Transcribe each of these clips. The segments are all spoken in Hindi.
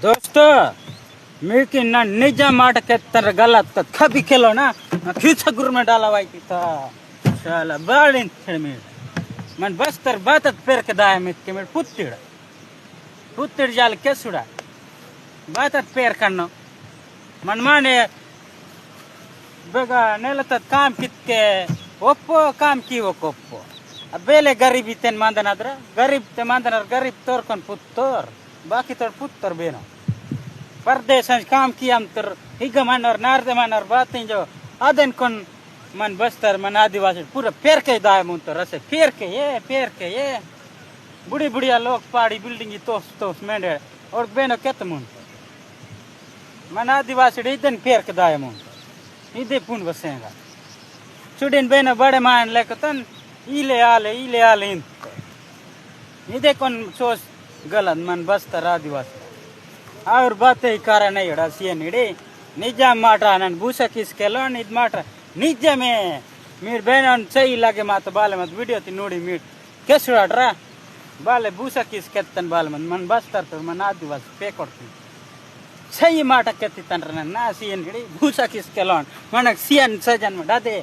दोस्तों మీకు నా నిజ మాట ಕೆತ್ತರ ಗಲತ್ ಕಬಿ ಕೆಲೋಣ ಕಿಚ ಗುರ್ಮೆ डालावाई की था शाला बाड़िन छेड़मेड़ मन बस्तर बातत पेर के दाय में के मेड़ पुत्तिड़ जाल के सुड़ा बातत पेर करनो मन माने बेगा नेलत काम कितके ಒಪ್ಪೋ काम की वो कोप्पो अब बेले गरीबी तेन मांदन आदर गरीब ते मांदन गरीब तोर कन पुत्तोर बाकी तोर पुत्तर बेनो परदेश काम किया हम तर हिग मानर नारदे मानर बातें जो आदन कौन मन बस्तर मन आदिवासी पूरा पेर के दाय मुन तो रसे पेर के ये बुढ़ी बुढ़िया लोग पहाड़ी बिल्डिंग तोस मेंढे और बेनो केत मुन मन आदिवासी इधन पेर के दाय मुन इधे पुन बसेगा चुड़िन बेनो बड़े मान लेकर तन इले आले इन इधे कौन सोच गलत मन बस्तर आदिवासी और बातें कारण नहीं हड़ा सीएन इडे निजा माटा नन बूसा किसकेलो निज माटा निजा में मीर बेनन सही लगे मात बाले मत वीडियो ती नोड़ी मीट केसुड़ाड्रा बाले बूसा किसकेतन बाले मन बस्तर तो मन आदिवासी पे करती सही माटा केती तनरन ना सीएन इडे बूसा किसकेलो मनक सीएन सजन में डादे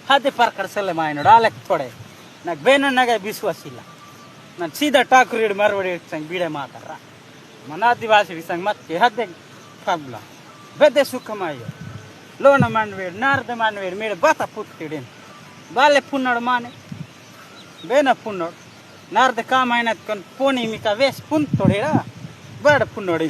हादे परकर सले मायनो डाले थोड़े नक बेनन नगे विश्वासिला नन सीधा टाकुरीड मरवड़ी संग बीड़े मातरा मन आदिवासी संग मत के हदे फाबला बेदे सुखमायो लोन मानवेड़ नारद मानवेड़ मेरे बाता पुत्तिड़ेन बाले पुन्नड़ माने बेना पुन्नड़ नारद का मायनत कन पोनी मिका वेस पुन तोड़ेरा बड़ पुन्नड़